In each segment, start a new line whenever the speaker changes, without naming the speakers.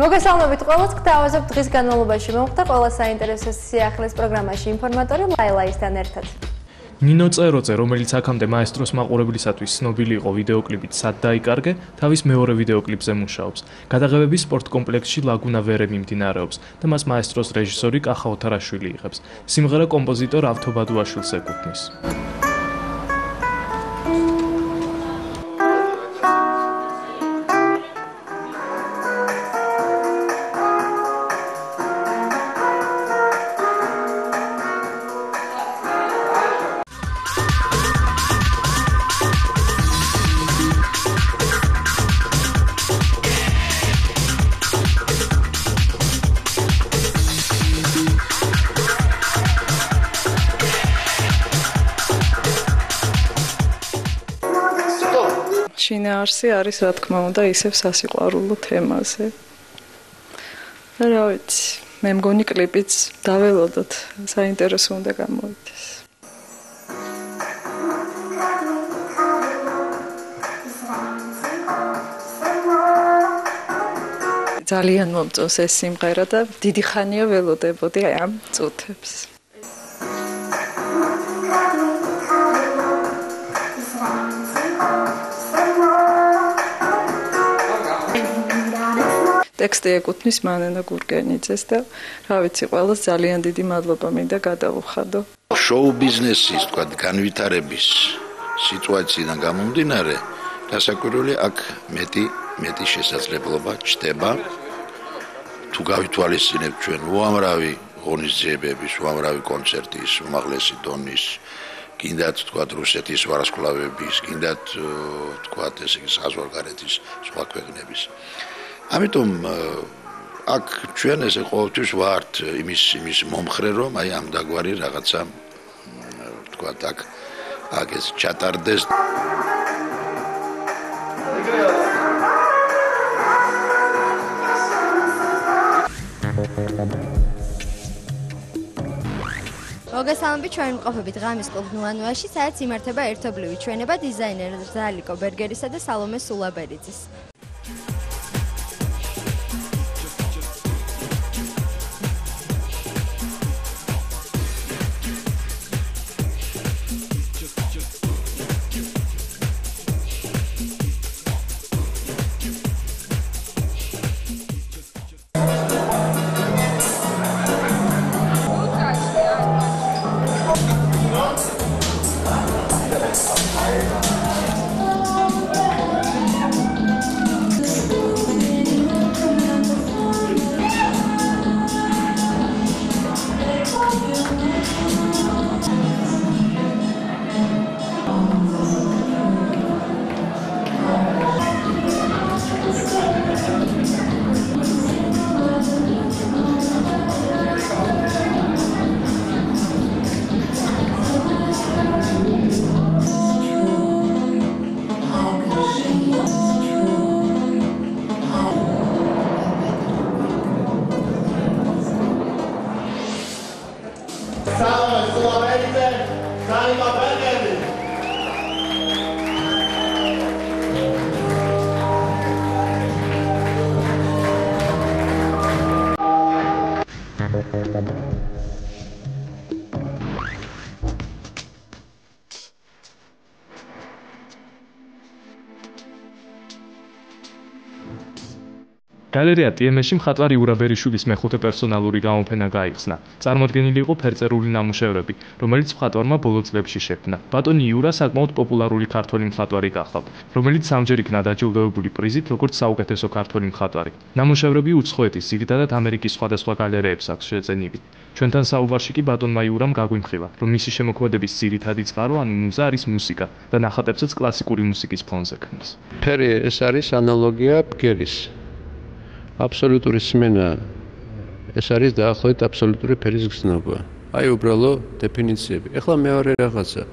მოგესალმებით ყველას, გთავაზობთ დღის განმავლობაში მომხდა ყველა საინტერესო სიახლის პროგრამაში ინფორმატორი ლაილაისთან ერთად.
ნინო წეროძე, რომელიც აქამდე მაესტროს მაყურებლისათვის ცნობილი იყო ვიდეოკლიპით „სად დაიკარგე“, თავის მეორე ვიდეოკლიპზე მუშაობს. გადაღებები სპორტ კომპლექსში ლაგუნა ვერე მიმდინარეობს და მას მაესტროს რეჟისორი კახა ოთარაშვილი იღებს. სიმღერა კომპოზიტორ ავთო ბადუაშვილს ეკუთვნის.
შინაარსი არის, რა თქმა უნდა, ისევ სასიყვარულო თემაზე. და რა ვიცი, მე მგონი კლიპიც დაველოდოთ, საინტერესო უნდა გამოვიდეს. ძალიან მომწონს ეს სიმღერა და დიდი ხანია ველოდებოდი ამ წუთებს. ტექსტი ეკუთვნის მანენა გურგენიძეს და რა ვიცი, ყველას ძალიან დიდი მადლობა მინდა გადავუხადო.
შოუ ბიზნესის, თქვა, განვითარების სიტუაციიდან გამომდინარე, დასაკვირველი აქ მეტი შესაძლებლობა ჩდება. თუ გავითვალისწინებთ ჩვენ უამრავი ღონისძიებების, უამრავი კონცერტის, უმაღლესი დონის, კიდათ თქვა რუსეთის ვარსკვლავების, კიდათ თქვა ესე იგი საზღვარგარეთის სხვა ქვეყნების. ამიტომ აქ ჩვენ ესე ყოველთვის ვართ იმის მომხრე, რომ აი ამ დაგვარი რაღაცა თქვა აქ ეს ჩატარდეს.
მოგესალმებით, ჩვენ ვიმყოფებით ღამის კლუბ ნუანუაში, სადაც იმართება ერთობლივი ჩვენება დიზაინერ ზალიკო ბერგერისა და სალომე სულაბერიძის.
გალერეა TMS-ში მხატვარი ურა ბერიშვილის მეხუთე პერსონალური გამოფენა გაიხსნა. წარმოდგენილი იყო ფერწერული ნამუშევრები, რომელიც მხატვარმა ბოლო წლებში შექმნა. ბატონი იურა საკმაოდ პოპულარული ქართველი მხატვარი გახლავთ, რომელიც სამჯერ იქნა დაჯილდოებული პრიზით, როგორც საუკეთესო ქართველი მხატვარი. ნამუშევრები უცხოეთის, ძირითადად ამერიკის სხვადასხვა გალერეებს აქვს შეძენილი. ჩვენთან საუბარში კი ბატონმა იურამ გაგვიმხილა, რომ მისი შემოქმედების ძირითადი წყარო ან მუზა არის მუსიკა და ნახატებსაც კლასიკური მუსიკის ფონზე ქმნის.
ფერი ეს არის ანალოგია ბგერის. აბსოლუტური სმენა ეს არის დაახლოებით აბსოლუტური ფერის გზნობა. აი უბრალო დეფინიციები. ეხლა მეორე რაღაცა.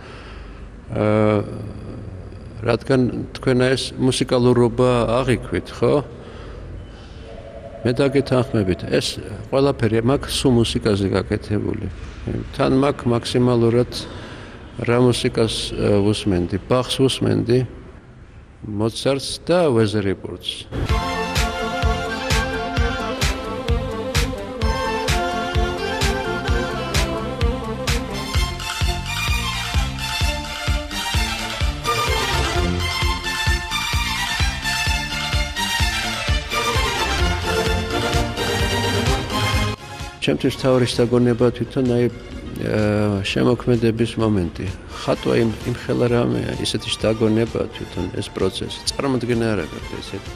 რადგან თქვენ ეს მუსიკალურობა აღიქვით, ხო? მე დაგეთანხმებით, ეს ყველაფერი მაქვს სულ მუსიკაზე გაკეთებული. თან მაქვს მაქსიმალურად რა მუსიკას უსმენდი, ბახს უსმენდი, მოცარტს და ვეზერიპურტს. ჩემთვის თავი შეგონება თვითონ აი შემოქმედების მომენტი. ხატვა იმ ხელა რამეა, ისეთი შეგონება თვითონ ეს პროცესი. წარმოდგენა არ აქვს ესეთი.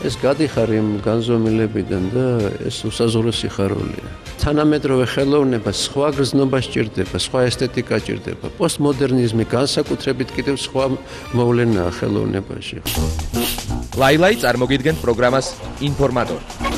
ეს გადიხარ იმ განზომილებიდან და ეს უსაზღვრო სიხარულია. თანამედროვე ხელოვნება სხვა გრძნობა სჭირდება, სხვა ესთეტიკა სჭირდება. პოსტმოდერნიზმი განსაკუთრებით კიდევ სხვა მოვლენაა ხელოვნებაში.
ლაილაი წარმოგიდგენთ პროგრამას ინფორმატორი.